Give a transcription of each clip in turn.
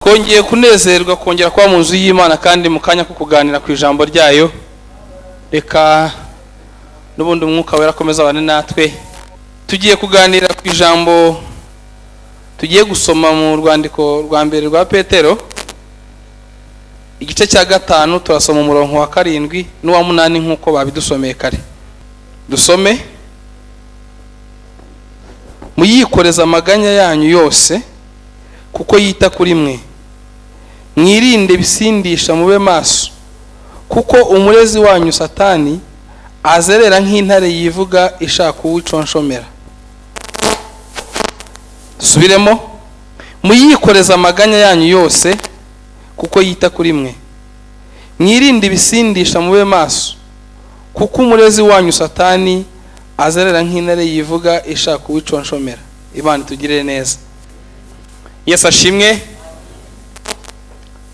twongeye kunezerwa kongera kuba mu nzu y'Imana kandi mu kanya ko kuganira ku ijambo ryayo. Reka n'ubundi umwuka wera akomeza abane natwe. Tugiye kuganira ku ijambo tugiye gusoma mu rwandiko rwa mbere rwa Petero, igice cya 5 turasoma umurongo wa 7 n'uwa 8 nkuko babidusomeye kare. Dusome: muyikoreza amaganya yanyu yose kuko yita kuri mwe. Mwirinde ibisindisha, mube maso, kuko umurezi wanyu Satani azerera nk'intare yivuga ishaka uwiconshomera. Subiremo: muyikoreza amaganya yanyu yose kuko yita kuri mwe. Mwirinde ibisindisha, mube maso, kuko umurezi wanyu Satani azerera nk'intare yivuga ishaka uwiconshomera. Imana tugirire neza. Yesu ashimwe.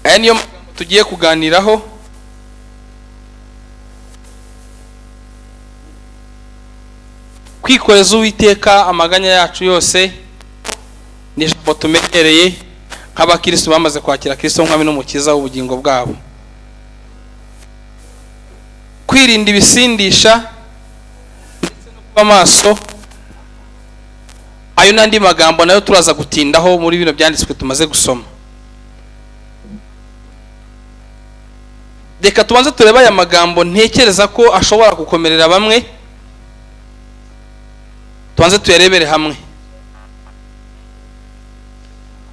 Aya niyo magambo tugiye kuganiraho. Kwikoreza Uwiteka amaganya yacu yose ni ijambo tumenyereye nk'abakristo bamaze kwakira Kristo nk'umwami n'umukiza w'ubugingo bwabo. Kwirinda ibisindisha ndetse no kuba maso, ayo nandi magambo nayo turaza gutindaho muri bino byanditswe tumaze gusoma. Reka tubanze tureba aya magambo ntekereza ko ashobora gukomerera bamwe, tubanze tuyarebere hamwe.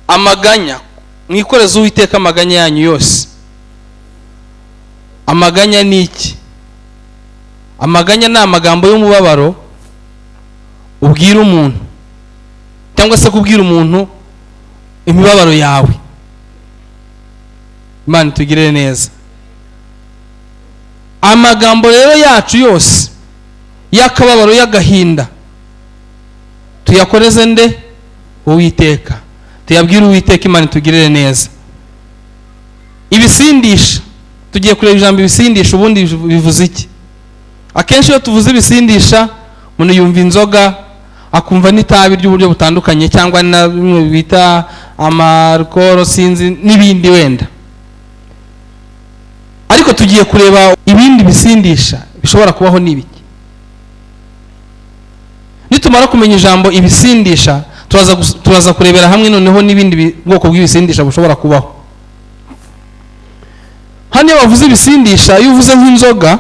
Amaganya, mwikoreze Uwiteka amaganya yanyu yose. Amaganya ni iki? Amaganya ni amagambo y'umubabaro ubwira umuntu, cyangwa se kubwira umuntu imibabaro yawe. Imana tugirire neza. Amagambo rero yacu yose y'akababaro, y'agahinda, tuyakoreze nde? Uwiteka. Tuyabwire Uwiteka. Imana tugirire neza. Ibisindisha, tugiye kureba ijambo ibisindisha ubundi bivuze iki. Akenshi iyo tuvuze ibisindisha umuntu yumva inzoga, akumva n'itabi ry'uburyo butandukanye, cyangwa na bita amarkoro, sinzi n'ibindi wenda. Ariko tugiye kureba ibindi bisindisha bishobora kubaho n'ibiki. Nitumara kumenya ijambo ibisindisha, turaza kurebera hamwe noneho n'ibindi bwoko bw'ibisindisha bushobora kubaho. Hano iyo bavuze ibisindisha, iyo uvuze nk'inzoga,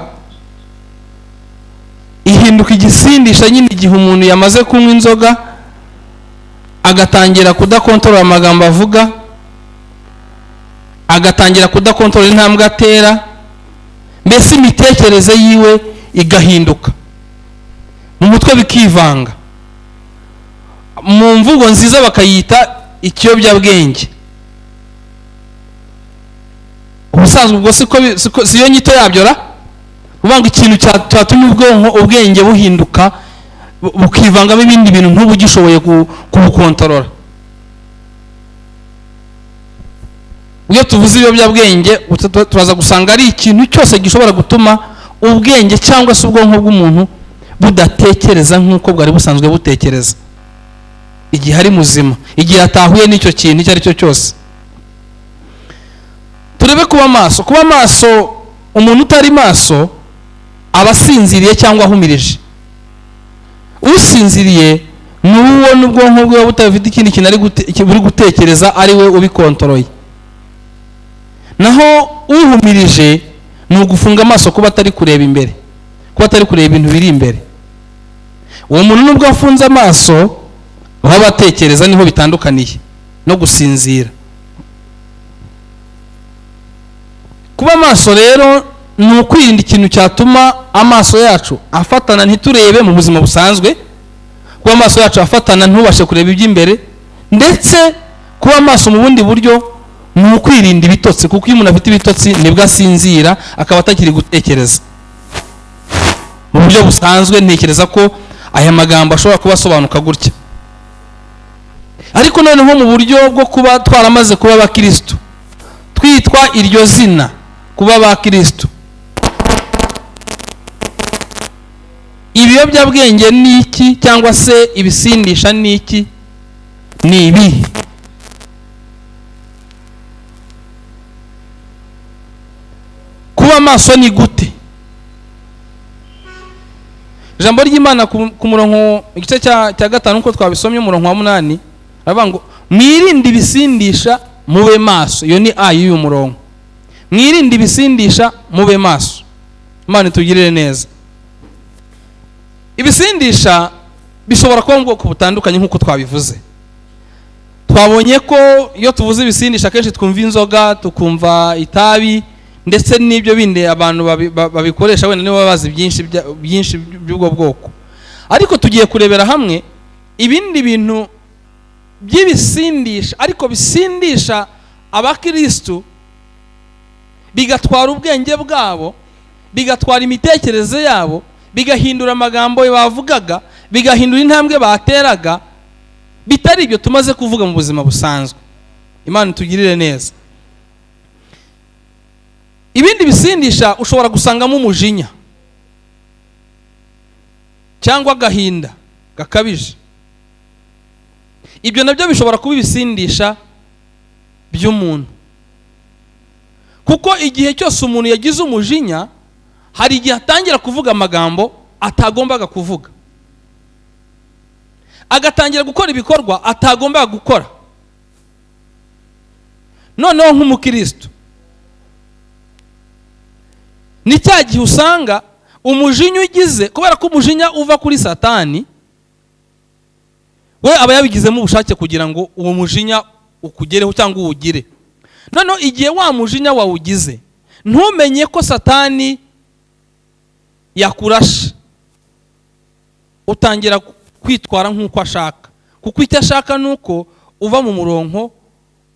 ihinduka igisindisha nyine igihe umuntu yamaze kunywa inzoga agatangira kudakontorora amagambo avuga, agatangira kudakontorora intambwe atera, mbese imitekerereze yiwe igahinduka, mu mutwe bikivanga. Mu mvugo nziza bakayita ikiyobyabwenge. Ubusanzwe ubwo siyo nyito yabyo ra, ubanga ikintu cyatumye ubwenge buhinduka bukivangamo ibindi bintu ntubugishoboye kubukontorora. Iyo tuvuze ibiyobyabwenge turaza gusanga ari ikintu cyose gishobora gutuma ubwenge cyangwa se ubwonko bw'umuntu budatekereza nk'uko bwari busanzwe butekereza igihe ari muzima, igihe atahuye n'icyo kintu icyo ari cyo cyose. Turebe kuba maso. Kuba maso, umuntu utari maso aba asinziriye cyangwa ahumirije. Usinziriye ni uwo n'ubwonko bwe butafite ikindi kintu buri gutekereza, ari we ubikontoroye. Naho uhumirije ni ugufunga amaso, kuba atari kureba imbere, kuba atari kureba ibintu biri imbere. Uwo muntu nubwo afunze amaso baba batekereza, niho bitandukaniye no gusinzira. Kuba maso rero ni ukwirinda ikintu cyatuma amaso yacu afatana ntiturebe mu buzima busanzwe, kuba amaso yacu afatana ntubashe kureba iby'imbere, ndetse kuba maso mu bundi buryo ni ukwirinda ibitotsi, kuko iyo umuntu afite ibitotsi nibwo asinzira akaba atakiri gutekereza. Mu buryo busanzwe ntekereza ko aya magambo ashobora kuba asobanuka gutya. Ariko noneho mu buryo bwo kuba twaramaze kuba abakristo, twitwa iryo zina kuba abakristo, ibiyobyabwenge ni iki cyangwa se ibisindisha ni iki? Ni ibi. kuba maso ni gute? Ijambo ry'Imana ku murongo igice cya 5 uko twabisomye umurongo wa 8 aravuga ngo mwirinde ibisindisha mube maso. Iyo ni y'uyu murongo. Mwirinde ibisindisha mube maso. Imana itugirire neza. Ibisindisha bishobora kuba mu bwoko butandukanye nk'uko twabivuze. Twabonye ko iyo tuvuze ibisindisha kenshi twumva inzoga, tukumva itabi ndetse n'ibyo binde abantu babikoresha wenda nibo babazi byinshi by'ubwo bwoko. Ariko tugiye kurebera hamwe ibindi bintu by'ibisindisha ariko bisindisha abakristo, bigatwara ubwenge bwabo, bigatwara imitekerereze yabo, bigahindura amagambo bavugaga, bigahindura intambwe bateraga, bitari ibyo tumaze kuvuga mu buzima busanzwe. Imana itugirire neza. Ibindi bisindisha ushobora gusangamo umujinya cyangwa agahinda gakabije. Ibyo nabyo bishobora kuba ibisindisha by'umuntu, kuko igihe cyose umuntu yagize umujinya hari igihe atangira kuvuga amagambo atagombaga kuvuga, agatangira gukora ibikorwa atagombaga gukora. Noneho nk'umukristo ni cya gihe usanga umujinya ugize, kubera ko umujinya uva kuri Satani, we aba yabigizemo ubushake kugira ngo uwo mujinya ukugereho cyangwa uwugire. Noneho igihe wa mujinya wawugize ntumenye ko Satani yakurashe, utangira kwitwara nk'uko ashaka, kuko icyo ashaka nuko uva mu murongo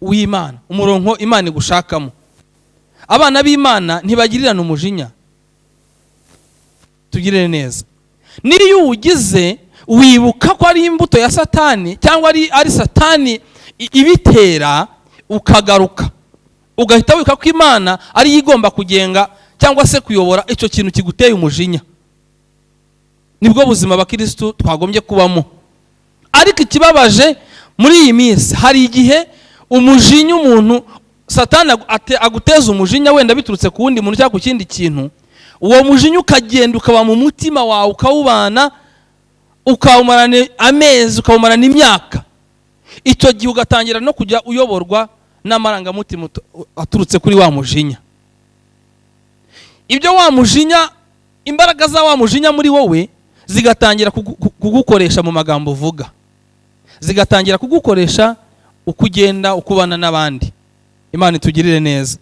w'Imana, umurongo Imana igushakamo. Abana b'Imana ntibagirirana umujinya. Tugirire neza. Niyo uwugize wibuka ko ari imbuto ya Satani cyangwa ari Satani ibitera, ukagaruka ugahita wibuka ko Imana ari igomba kugenga cyangwa se kuyobora icyo kintu kiguteye umujinya. Nibwo buzima abakristo twagombye kubamo. Ariko ikibabaje muri iyi minsi, hari igihe umujinya umuntu Satani aguteza umujinya wenda biturutse ku wundi muntu cyangwa ku kindi kintu, uwo mujinya ukagenda ukaba mu mutima wawe, ukawubana, ukawumarana amezi, ukawumarana imyaka. Icyo gihe ugatangira no kujya uyoborwa n'amarangamutima aturutse kuri wa mujinya. Ibyo wa mujinya, imbaraga za wa mujinya muri wowe zigatangira kugukoresha mu magambo uvuga, zigatangira kugukoresha ukugenda ukubana n'abandi. Imana itugirire neza.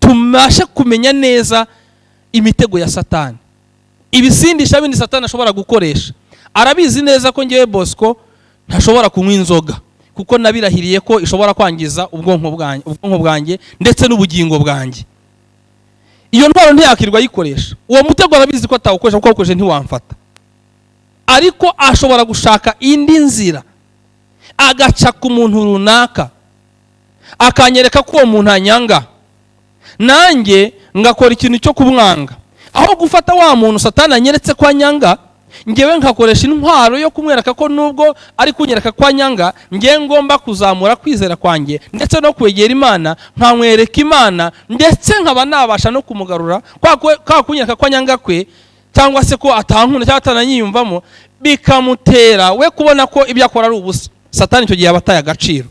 Tumashe kumenya neza imitego ya Satani, ibisindisha bindi Satani ashobora gukoresha. Arabizi neza ko ngewe Bosco ntashobora kunywa inzoga, kuko nabirahiriye ko ishobora kwangiza ubwonko bwanjye ndetse n'ubugingo bwanjye. Iyo ntwaro ntiyakirwa yikoresha. Uwo mutego arabizi ko atawukoresha, kuko awukoresha ntiwamfata. Ariko ashobora gushaka indi nzira, agaca ku muntu runaka, akanyereka ko uwo muntu anyanga, nanjye ngakora ikintu cyo kumwanga. Aho gufata wa muntu Satani anyeretse ko anyanga, ngewe nkakoresha intwaro yo kumwereka ko nubwo ari kunyereka ko anyanga, ngewe ngomba kuzamura kwizera kwanjye ndetse no kwegera Imana, nkamwereka Imana, ndetse nkaba nabasha no kumugarura kwa kunyereka ko anyanga kwe, cyangwa se ko atankunda cyangwa atananyiyumvamo, bikamutera we kubona ko ibyo akora ari ubusa. Satani icyo gihe abataye agaciro.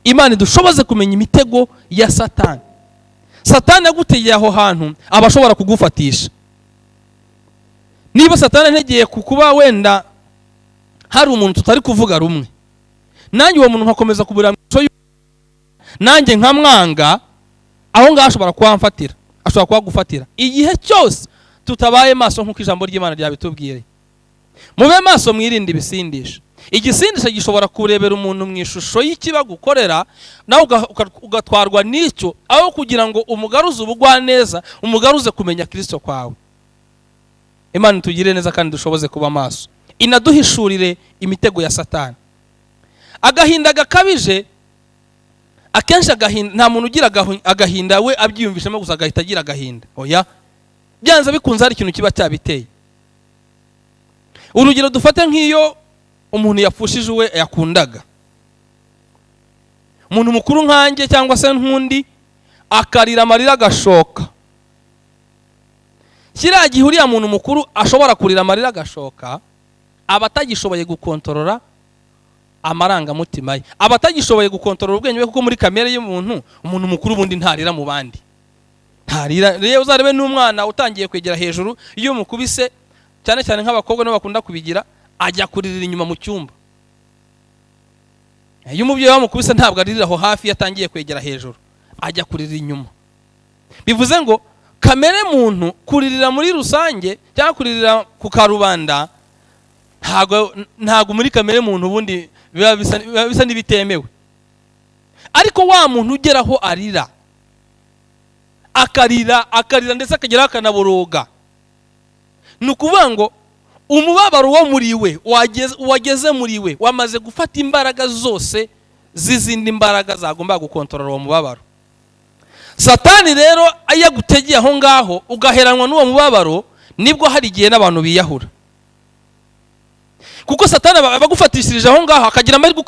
Imana idushoboze kumenya imitego ya Satani. Satani agutegeye aho hantu aba ashobora kugufatisha. Niba Satani antegeye kukuba wenda hari umuntu tutari kuvuga rumwe, nanjye uwo muntu nkakomeza kubura nanjye nkamwanga, aho ngaho ashobora kuhamfatira, ashobora kuhagufatira. Igihe cyose tutabaye maso nk'uko ijambo ry'Imana ryabitubwiye. Mube maso, mwirinde ibisindisha. Igisindisha gishobora kurebera umuntu mu ishusho y'ikibagukorera, nawe ugatwarwa n'icyo, aho kugira ngo umugaruze ubugwaneza, umugaruze kumenya Kristo kwawe. Imana itugirire neza kandi dushoboze kuba maso, inaduhishurire imitego ya Satani. Agahinda gakabije, akenshi agahinda, nta muntu ugira agahinda we abyiyumvishemo gusa agahita agira agahinda. Oya, byanze bikunze hari ikintu kiba cyabiteye. Urugero dufate nk'iyo umuntu yapfushije uwe yakundaga, umuntu mukuru nkanjye cyangwa se nkundi, akarira amarira agashoka, kiriya gihe uriya muntu mukuru ashobora kurira amarira agashoka, aba atagishoboye gukontorora amarangamutima ye, aba atagishoboye gukontorora ubwenge bwe, kuko muri kamere y'umuntu, umuntu mukuru ubundi ntarira mu bandi, ntarira. Rero uzarebe n'umwana utangiye kwegera hejuru, iyo umukubise, cyane cyane nk'abakobwa nibo bakunda kubigira, ajya kuririra inyuma mu cyumba. Iyo umubyeyi wamukubise ntabwo aririra aho hafi, yatangiye kwegera hejuru, ajya kuririra inyuma. Bivuze ngo kamere muntu kuririra muri rusange cyangwa kuririra ku karubanda ntago muri kamere muntu ubundi biba bisa n'ibitemewe. Ariko wa muntu ugeraho arira, akarira ndetse akageraho akanaboroga, ni ukuvuga ngo umubabaro wo muri we wageze muri we, wamaze gufata imbaraga zose z'izindi mbaraga zagomba gukontorora uwo mubabaro. Satani rero ayagutegeye aho ngaho ugaheranwa n'uwo mubabaro, nibwo hari igihe n'abantu biyahura. Kuko Satani abagufatishirije aho ngaho akagira amahirwe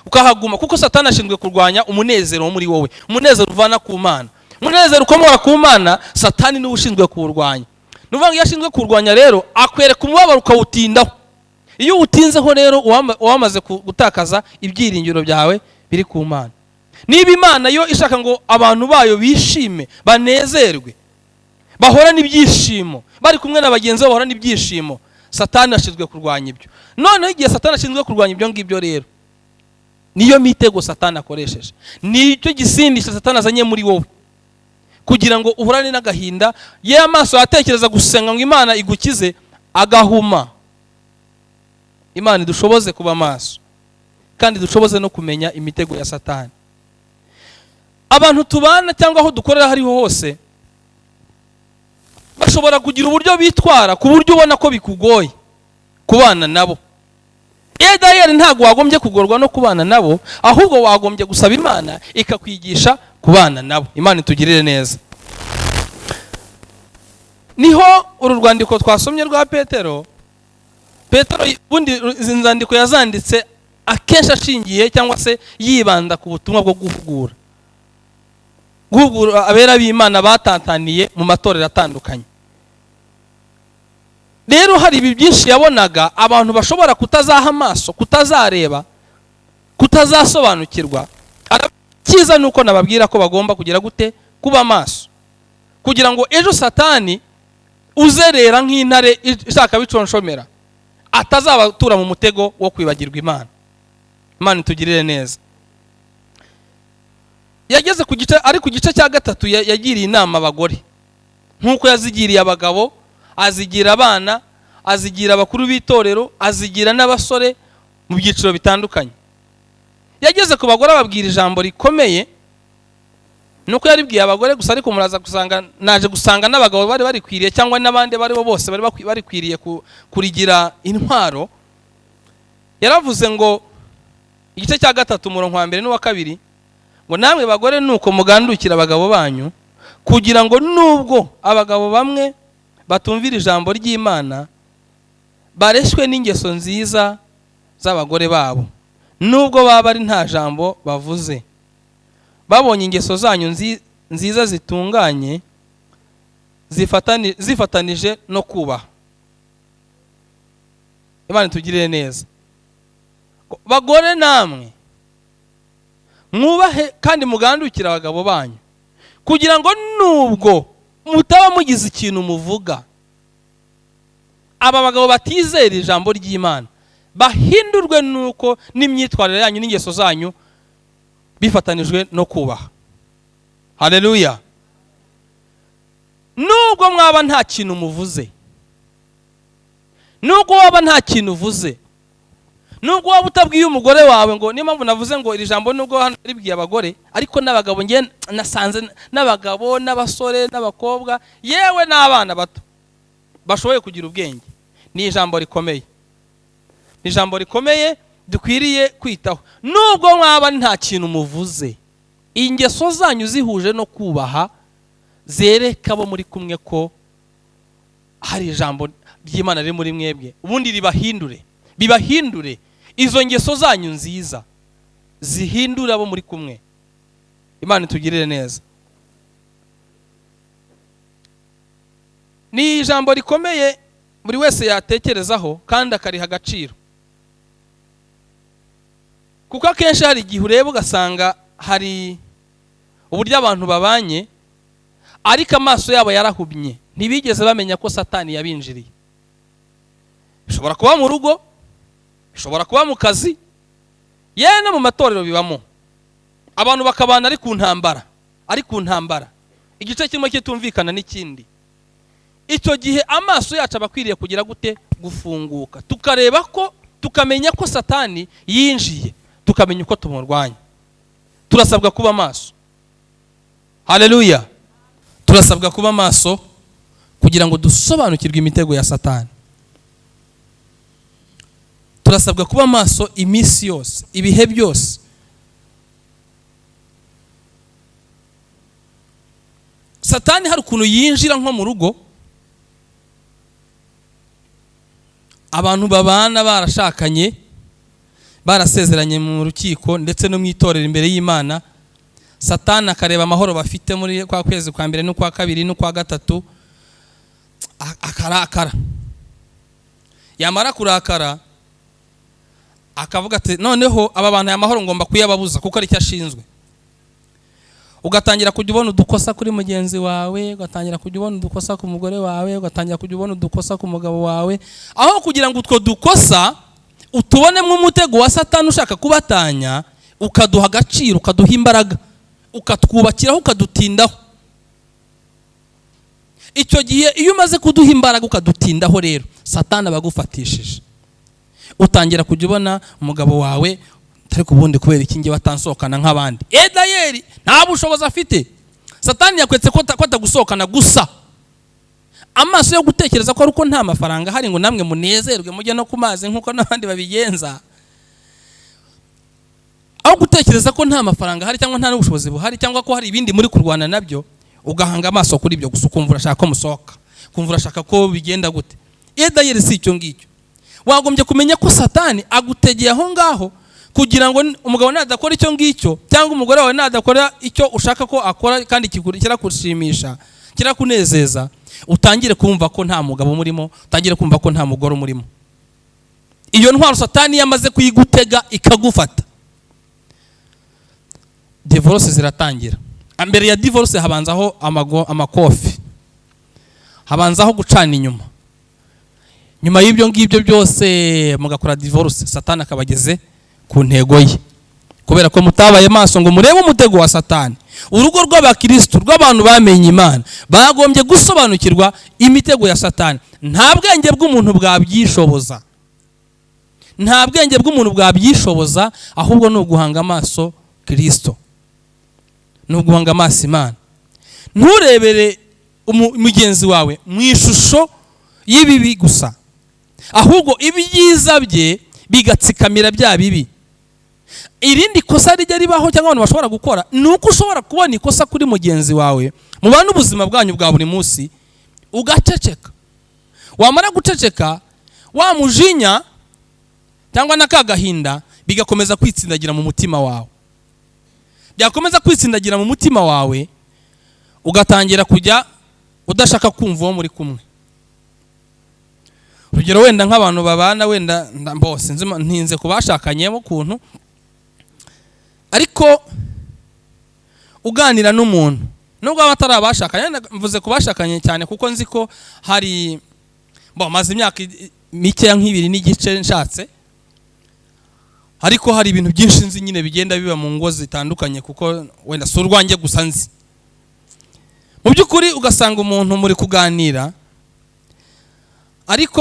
ukahaguma, kuko Satani ashinzwe kurwanya umunezero wo muri wowe, umunezero uvana ku Mana, umunezero ukomoka ku Mana. Satani niwe ushinzwe kuwurwanya. Nuvuga iyo ashinzwe kurwanya rero, akwereka umubabaro ukawutindaho. Iyo utinzeho rero wamaze gutakaza ibyiringiro byawe biri ku Mana. Niba Imana yo ishaka ngo abantu bayo bishime, banezerwe, bahorana ibyishimo, bari kumwe na bagenzi babo bahorana ibyishimo, Satani ashinzwe kurwanya ibyo. Noneho igihe Satani ashinzwe kurwanya ibyo ngibyo rero, niyo mitego Satani akoresheje, nicyo gisindisha Satani azanye muri wowe, kugira ngo uhorane n'agahinda. Ye amaso yatekereza gusenga ngo Imana igukize, agahuma. Imana idushoboze kuba maso, kandi dushoboze no kumenya imitego ya Satani. Abantu tubana cyangwa aho dukorera hariho hose, bashobora kugira uburyo bitwara ku buryo ubona ko bikugoye kubana nabo. Dayari ntabwo wagombye kugorwa no kubana nabo, ahubwo wagombye gusaba Imana ikakwigisha kubana nabo. Imana itugirire neza. Niho uru rwandiko twasomye rwa Petero bundi izi nzandiko yazanditse akenshi ashingiye cyangwa se yibanda ku butumwa bwo guhugura abera b'Imana batataniye mu matorero atandukanye. Rero hari ibi byinshi yabonaga abantu bashobora kutazaha amaso, kutazareba, kutazasobanukirwa. Cyiza nuko nababwira ko bagomba kugira gute, kuba maso, kugira ngo ejo Satani uzerera nk'intare ishaka biconshomera atazabatura mu mutego wo kwibagirwa Imana. Imana itugirire neza. Yageze ku gice cya gatatu, yagiriye inama abagore nk'uko yazigiriye abagabo, azigira abana, azigira abakuru b'itorero, azigira n'abasore mu byiciro bitandukanye. Yageze ku bagore ababwira ijambo rikomeye, nuko yaribwiye abagore gusa, ariko muraza naje gusanga n'abagabo bari barikwiriye, cyangwa n'abandi bari bo bose bari barikwiriye kurigira intwaro. Yaravuze ngo igice cya gatatu umurongo wa 1 n'uwa 2, ngo namwe bagore nuko mugandukira abagabo banyu, kugira ngo nubwo abagabo bamwe batumvira ijambo ry'Imana, bareshwe n'ingeso nziza z'abagore babo, nubwo baba ari nta jambo bavuze, babonye ingeso zanyu nziza zitunganye, zifatanije no kubaha. Imana itugirire neza. Bagore namwe mwubahe kandi mugandukira abagabo banyu, kugira ngo nubwo mutaba mugize ikintu muvuga, aba bagabo batizera ijambo ry'Imana bahindurwe nuko n'imyitwarire yanyu n'ingeso zanyu bifatanijwe no kubaha. Haleluya. Nubwo mwaba nta kintu muvuze, nubwo waba nta kintu uvuze, nubwo waba utabwiye umugore wawe ngo niyo mpamvu navuze ngo iri jambo nubwo hano ribwiye abagore, ariko n'abagabo nge nasanze n'abagabo n'abasore n'abakobwa yewe n'abana bato bashoboye kugira ubwenge. Ni ijambo rikomeye, ni ijambo rikomeye dukwiriye kwitaho. Nubwo mwaba nta kintu muvuze, ingeso zanyu zihuje no kubaha, zereka abo muri kumwe ko hari ijambo ry'Imana riri muri mwebwe, ubundi bibahindure izo ngeso zanyu nziza, zihindura abo muri kumwe. Imana itugirire neza. ni ijambo rikomeye buri wese yatekerezaho kandi akariha agaciro, kuko akenshi hari igihe ureba ugasanga hari uburyo abantu babanye ariko amaso yabo yarahubye, ntibigeze bamenya ko Satani yabinjiriye. Bishobora kuba mu rugo, bishobora kuba mu kazi, yewe no mu matorero bibamo. Abantu bakabana ari ku ntambara, igice kimwe kitumvikana n'ikindi. Icyo gihe amaso yacu abakwiriye kugira gute? Gufunguka, tukareba ko, tukamenya ko Satani yinjiye, tukamenya uko tumurwanya. Turasabwa kuba maso. Haleluya. Turasabwa kuba maso kugira ngo dusobanukirwe imitego ya Satani. Turasabwa kuba maso iminsi yose, ibihe byose. Satani hari ukuntu yinjira nko mu rugo, abantu babana barashakanye, barasezeranye mu rukiko ndetse no mu itorero imbere y'Imana. Satani akareba amahoro bafite muri kwa kwezi kwa mbere no kwa kabiri no kwa gatatu, akarakara. Yamara kurakara akavuga ati noneho aba bantu aya mahoro ngomba kuyababuza kuko ari cyo ashinzwe. Ugatangira kujya ubona udukosa kuri mugenzi wawe, ugatangira kujya ubona udukosa ku mugore wawe, ugatangira kujya ubona udukosa ku mugabo wawe, aho kugira ngo utwo dukosa utubonemo umutego wa Satani ushaka kubatanya, ukaduha agaciro, ukaduha imbaraga, ukatwubakiraho, ukadutindaho. Icyo gihe iyo umaze kuduha imbaraga ukadutindaho rero, Satani abagufatishije. Utangira kujya ubona umugabo wawe ariko ubundi kubera iki nge watansohokana nk'abandi. Dayeri nta bushobozi afite. Satani yakwetse ko atagusohokana gusa. Amaso yo gutekereza ko aruko nta mafaranga hari ngo namwe munezerwe mujye no ku mazi nkuko n'abandi babigenza. Aho gutekereza ko nta mafaranga hari cyangwa nta n'ubushobozi buhari cyangwa ko hari ibindi muri kurwana nabyo, ugahanga amaso kuri ibyo gusa, ukumva urashaka ko musohoka, ukumva urashaka ko bigenda gute. Dayeri si icyo ngicyo. Wagombye kumenya ko Satani agutegeye aho ngaho kugira ngo umugabo nadakora icyo ngicyo cyangwa umugore wawe nadakora icyo ushaka ko akora kandi kirakushimisha, kirakunezeza, utangire kumva ko nta mugabo murimo, utangire kumva ko nta mugore umurimo. Iyo ntwaro Satani yamaze kuyigutega ikagufata, divorce ziratangira. Mbere ya divorce habanzaho amakofi, habanzaho gucana inyuma. Nyuma y'ibyo ngibyo byose mugakora divorce, Satani akabageze ku ntego ye, kubera ko mutabaye maso ngo murebe umutego wa Satani. Urugo rw'abakristo, rw'abantu bamenye Imana, bagombye gusobanukirwa imitego ya Satani. Nta bwenge bw'umuntu bwabyishoboza, nta bwenge bw'umuntu bwabyishoboza, ahubwo ni uguhanga amaso Kristo, ni uguhanga amaso Imana. Nturebere umugenzi wawe mu ishusho y'ibibi gusa, ahubwo ibyiza bye bigatsikamira bya bibi. Irindi kosa rijya ribaho cyangwa abantu bashobora gukora ni uko ushobora kubona ikosa kuri mugenzi wawe, mubana ubuzima bwanyu bwa buri munsi, ugaceceka. Wamara guceceka, wa mujinya cyangwa n'akagahinda bigakomeza kwitsindagira mu mutima wawe. Byakomeza kwitsindagira mu mutima wawe, ugatangira kujya udashaka kumva uwo muri kumwe. Urugero, wenda nk'abantu babana, wenda mbose ntinze kubashakanyemo kuntu, ariko uganira n'umuntu nubwo abatari abashakanye, mvuze kubashakanye cyane kuko nzi ko hari maze imyaka mike nk'ibiri n'igice nshatse, ariko hari ibintu byinshi nzi nyine bigenda biba mu ngo zitandukanye, kuko wenda si urwanjye gusa nzi. Mu by'ukuri ugasanga umuntu muri kuganira, ariko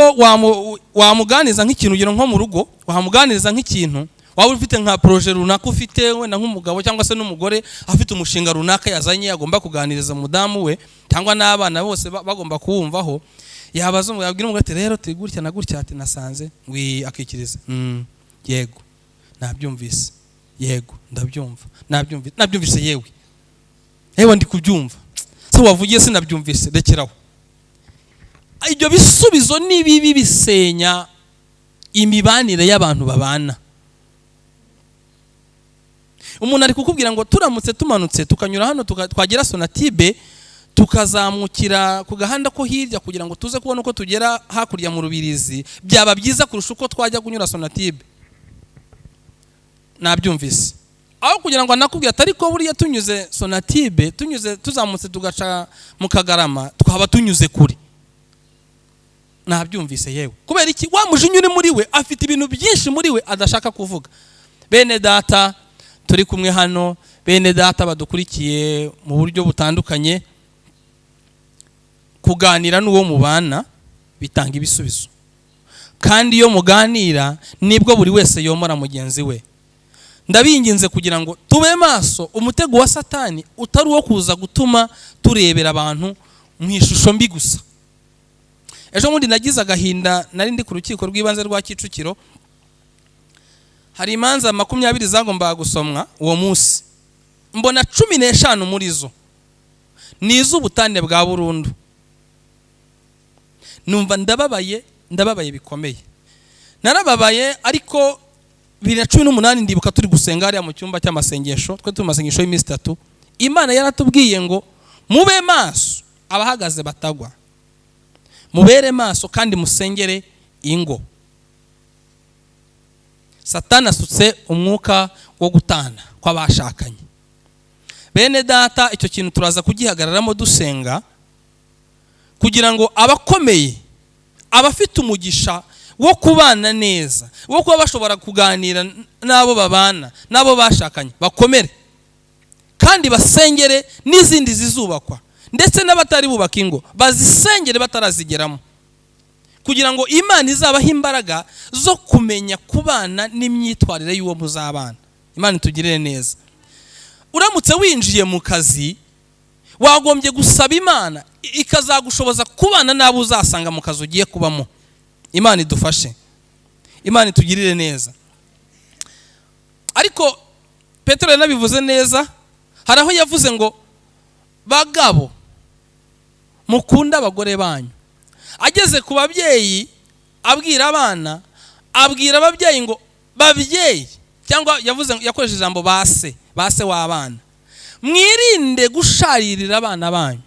wamuganiza nk'ikintu, ugero nko mu rugo wamuganiza nk'ikintu, waba ufite nka projet runaka ufite, wenda nk'umugabo cyangwa se n'umugore afite umushinga runaka yazanye agomba kuganiriza umudamu we cyangwa n'abana bose bagomba kuwumvaho, yabaza yabwira umugore ati rero turi gutya na gutya, ati nasanze akikiriza yego nabyumvise, yego ndabyumva, nabyumvise yewe ndi kubyumva, se wavugiye sinabyumvise, rekeraho. Ibyo bisubizo ni bibi, bisenya imibanire y'abantu babana. Umuntu ari kukubwira ngo turamutse tumanutse tukanyura hano twagera Sonatibe tukazamukira ku gahanda ko hirya kugira ngo tuze kubona uko tugera hakurya mu Rubirizi, byaba byiza kurusha uko twajya kunyura Sonatibe. Nabyumvise aho kugira ngo nakubwiye atari ko buriya tunyuze Sonatibe, tuzamutse tugaca mu Kagarama, twaba tunyuze kuri. Nabyumvise yewe, kubera iki? Wa mujinya uri muri we afite ibintu byinshi muri we adashaka kuvuga. Bene data turi kumwe hano, bene data badukurikiye mu buryo butandukanye, kuganira n'uwo mubana bitanga ibisubizo, kandi iyo muganira nibwo buri wese yomora mugenzi we. Ndabinginze kugira ngo tube maso, umutego wa Satani utari uwo kuza gutuma turebera abantu mu ishusho mbi gusa. Ejo mundi nagize agahinda, nari ndi ku rukiko rw'ibanze rwa Kicukiro, hari imanza 20 zagombaga gusomwa uwo munsi, mbona 15 muri zo ni iz'ubutane bwa burundu. Numva ndababaye bikomeye, narababaye. Ariko 2018 ndibuka turi gusenga hariya mu cyumba cy'amasengesho, twe turi masengesho y'iminsi 3, Imana yaratubwiye ngo mube maso, abahagaze batagwa, mubere maso kandi musengere ingo. Satani asutse umwuka wo gutana kw'abashakanye. Bene data, icyo kintu turaza kugihagararamo dusenga, kugira ngo abakomeye, abafite umugisha wo kubana neza, wo kuba bashobora kuganira n'abo babana, n'abo bashakanye, bakomere kandi basengere n'izindi zizubakwa, ndetse n'abatari bubaka ingo bazisengere batarazigeramo, kugira ngo Imana izabaha imbaraga zo kumenya kubana n'imyitwarire y'uwo muzabana. Imana itugirire neza. Uramutse winjiye mu kazi, wagombye gusaba Imana ikazagushoboza kubana n'abo uzasanga mu kazi ugiye kubamo. Imana idufashe, Imana itugirire neza. Ariko Petero yanabivuze neza, hari aho yavuze ngo bagabo mukunda abagore banyu. Ageze ku babyeyi abwira abana, abwira ababyeyi ngo babyeyi, cyangwa yakoresheje ijambo base w'abana, mwirinde gusharirira abana banyu.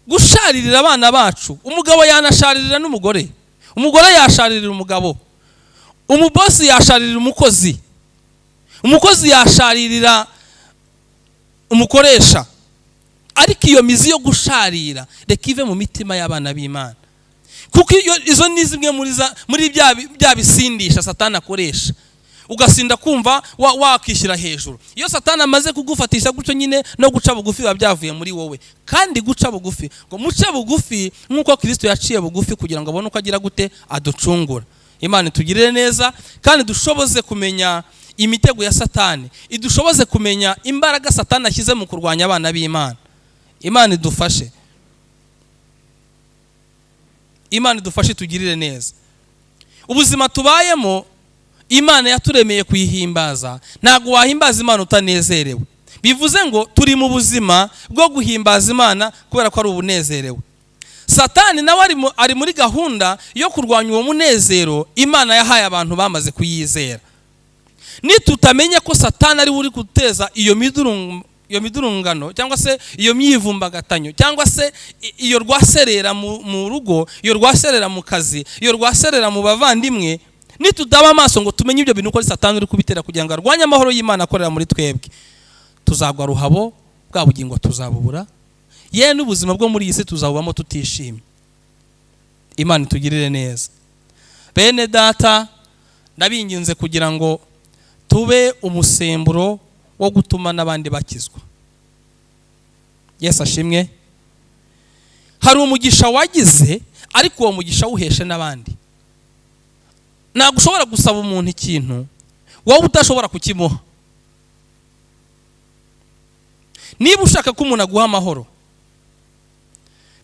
Gusharirira abana bacu, umugabo yanasharirira n'umugore, umugore yasharirira umugabo, umubosi yasharirira umukozi, umukozi yasharirira umukoresha. Ariko iyo mizi yo gusharira reka ive mu mitima y'abana b'Imana, kuko izo ni zimwe muri bya bisindisha Satani akoresha, ugasinda kumva wakishyira hejuru. Iyo Satani amaze kugufatisha gutyo nyine no guca bugufi biba byavuye muri wowe. Kandi guca bugufi, ngo muce bugufi nk'uko Kristo yaciye bugufi kugira ngo abone uko agira gute aducungura. Imana itugirire neza kandi dushoboze kumenya imitego ya Satani, idushoboze kumenya imbaraga Satani ashyize mu kurwanya abana b'Imana. Imana idufashe, Imana idufashe tugirire neza. Ubuzima tubayemo Imana yaturemeye kuyihimbaza, ntago wahimbaza Imana utanezerewe. Bivuze ngo turi mu buzima bwo guhimbaza Imana kubera ko ari ubunezerewe. Satani nawe ari muri gahunda yo kurwanya uwo munezero Imana yahaye abantu bamaze kuyizera. Nitutamenya ko Satani ari uri guteza iyo midurungano, cyangwa se iyo myivumbagatanyo, cyangwa se iyo rwaserera mu rugo, iyo rwaserera mu kazi, iyo rwaserera mu bavandimwe, nitudaba amaso ngo tumenye ibyo bintu uko Satani uri kubitera kugira ngo arwanye amahoro y'Imana akorera muri twebwe, tuzagwa ruhabo, bwa bugingo tuzabubura, yewe n'ubuzima bwo muri iyi si tuzabubamo tutishimye. Imana itugirire neza. Bene data, ndabinginze kugira ngo tube umusemburo wo gutuma n'abandi bakizwa. Yesu ashimwe. Hari umugisha wagize, ariko uwo mugisha wuheshe n'abandi. Ntabwo ushobora gusaba umuntu ikintu wowe utashobora kukimuha. Niba ushaka ko umuntu aguha amahoro,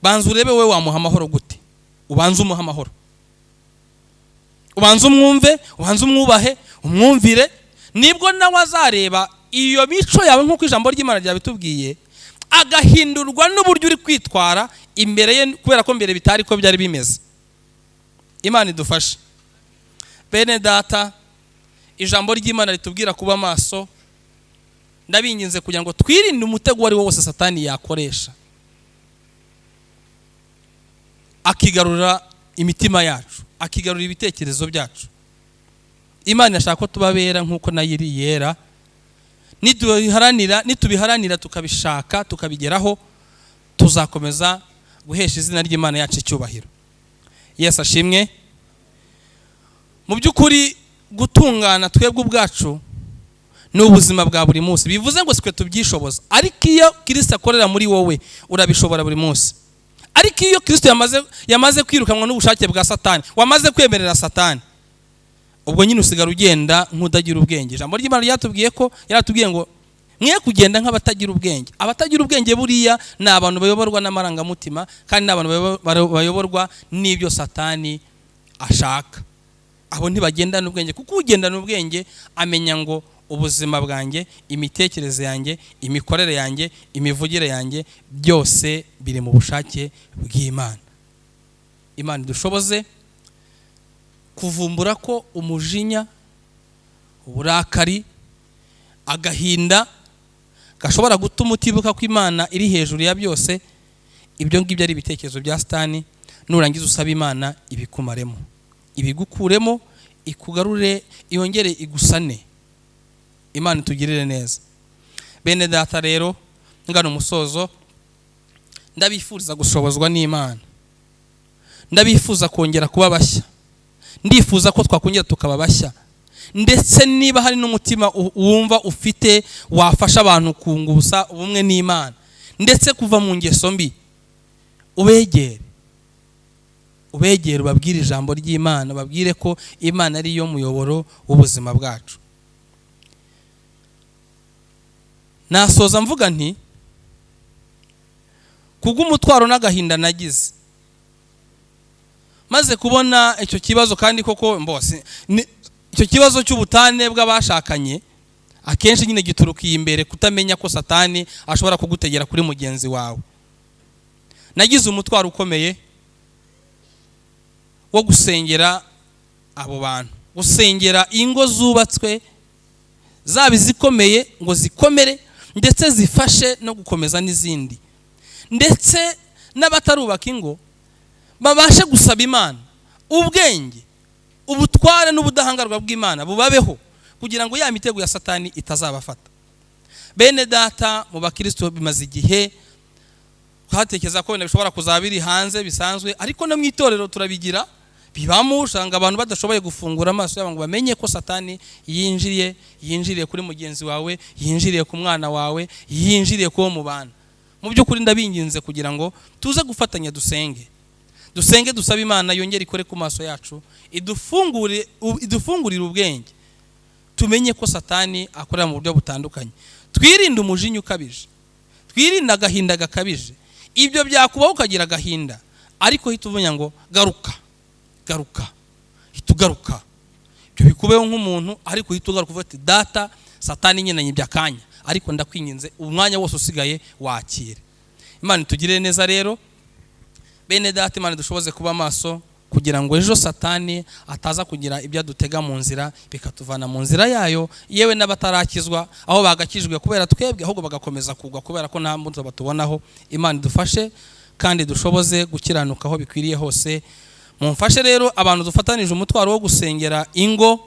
banza urebe wowe wamuha amahoro gute. Ubanza umuha amahoro, ubanza umwumve, ubanza umwubahe, umwumvire, nibwo nawe azareba iyo mico yawe nk'uko ijambo ry'Imana ryabitubwiye, agahindurwa n'uburyo uri kwitwara imbere ye, kubera ko mbere bitari ko byari bimeze. Imana idufashe. Bene data, ijambo ry'Imana ritubwira kuba maso, ndabinginze kugira ngo twirinde umutego wari wose satani yakoresha akigarura imitima yacu, akigarura ibitekerezo byacu. Imana irashaka ko tubabera nk'uko nayo iri yera. Nitubiharanira tukabishaka tukabigeraho, tuzakomeza guhesha izina ry'Imana yacu icyubahiro. Yesu ashimwe. Mu by'ukuri gutungana twebwe ubwacu ni ubuzima bwa buri munsi. Bivuze ngo sikwe tubyishoboza, ariko iyo Kristo akorera muri wowe urabishobora buri munsi. Ariko iyo Kristo yamaze kwirukanwa n'ubushake bwa Satani, wamaze kwemerera Satani, ubwo nyine usigara ugenda nk'udagira ubwenge. Ijambo ry'Imana yaratubwiye ngo mwe kugenda nk'abatagira ubwenge. Abatagira ubwenge buriya ni abantu bayoborwa n'amarangamutima, kandi ni abantu bayoborwa n'ibyo Satani ashaka. Abo ntibagendana ubwenge, kuko ugendana ubwenge amenya ngo ubuzima bwanjye, imitekerereze yanjye, imikorere yanjye, imivugire yanjye, byose biri mu bushake bw'Imana. Imana idushoboze kuvumbura ko umujinya, uburakari, agahinda gashobora gutuma utibuka ko Imana iri hejuru ya byose. Ibyo ngibyo ari ibitekerezo bya Satani. Nurangiza usaba Imana ibikumaremo, ibigukuremo, ikugarure, yongere igusane. Imana itugirire neza. Bene data rero, ngana umusozo, ndabifuriza gushobozwa n'Imana. Ndabifuza kongera kuba bashya. Ndifuza ko twakongera tukaba bashya. Ndetse niba hari n'umutima wumva ufite wafasha abantu kungusa ubumwe n'Imana, ndetse kuva mu ngeso mbi, ubegere ubabwire ijambo ry'Imana, babwire ko Imana ari yo muyoboro w'ubuzima bwacu. Nasoza mvuga nti kubw'umutwaro n'agahinda nagize maze kubona icyo kibazo, kandi koko mbose icyo kibazo cy'ubutane bw'abashakanye akenshi nyine giturukiye imbere kutamenya ko Satani ashobora kugutegera kuri mugenzi wawe. Nagize umutwaro ukomeye wo gusengera abo bantu, gusengera ingo zubatswe, zaba izikomeye ngo zikomere, ndetse zifashe no gukomeza n'izindi, ndetse n'abatarubaka ingo babashe gusaba Imana ubwenge, ubutware n'ubudahangarwa bw'Imana bubabeho, kugira ngo ya mitego ya Satani itazabafata. Bene data, mu bakristo bimaze igihe twatekereza ko bishobora kuzabiri hanze bisanzwe, ariko no mu itorero turabigira bibamo. Usanga abantu badashoboye gufungura amaso yabo ngo bamenye ko Satani yinjiriye kuri mugenzi wawe, yinjiriye ku mwana wawe, yinjiriye ku wo mubana. Mu by'ukuri ndabinginze kugira ngo tuze gufatanya dusenge, dusaba Imana yongere ikore ku maso yacu, idufungurire ubwenge, tumenye ko Satani akorera mu buryo butandukanye. Twirinde umujinya ukabije, twirinde agahinda gakabije. Ibyo byakubaho ukagira agahinda, ariko hita uvunya ngo garuka, hita ugaruka. Ibyo bikubeho nk'umuntu, ariko hita ugaruka uvuga ati data, Satani nyenanye byakanya, ariko ndakwinginze umwanya wose usigaye wakire. Imana itugirire neza rero. Bene data, Imana dushoboze kuba maso, kugira ngo ejo Satani ataza kugira ibyo adutega mu nzira bikatuvana mu nzira yayo, yewe n'abatarakizwa aho bagakijwe kubera twebwe, ahubwo bagakomeza kugwa kubera ko nta mbuto batubonaho. Imana idufashe kandi dushoboze gukiranuka aho bikwiriye hose. Mumfashe rero abantu dufatanije umutwaro wo gusengera ingo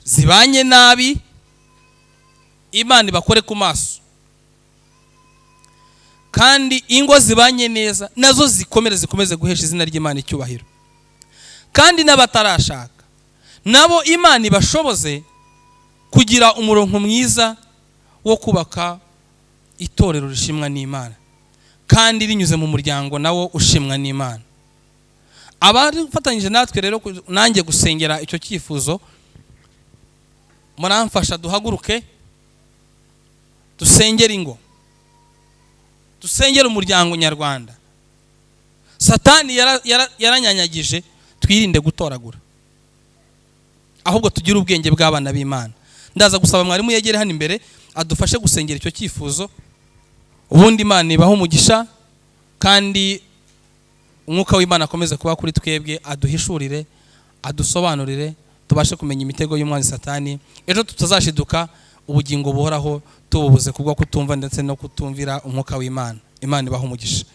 zibanye nabi, Imana ibakore ku maso, kandi ingo zibanye neza nazo zikomeze guhesha izina ry'Imana icyubahiro. Kandi n'abatarashaka nabo Imana ibashoboze kugira umurongo mwiza wo kubaka itorero rishimwa n'Imana, kandi rinyuze mu muryango nawo ushimwa n'Imana. Abari fatanyije natwe rero nanjye gusengera icyo cyifuzo, muramfasha duhaguruke dusengera ingo, dusengera umuryango nyarwanda. Satani yaranyanyagije, twirinde gutoragura, ahubwo tugire ubwenge bw'abana b'Imana. Ndaza gusaba mwarimu yegere hano imbere adufashe gusengera icyo cyifuzo, ubundi Imana ibaho umugisha, kandi umwuka w'Imana akomeze kuba kuri twebwe, aduhishurire, adusobanurire, tubashe kumenya imitego y'umwanzi Satani, ejo tutazashiduka ubugingo buhoraho tububuze kubwo kutumva ndetse no kutumvira umwuka w'Imana. Imana ibaha umugisha.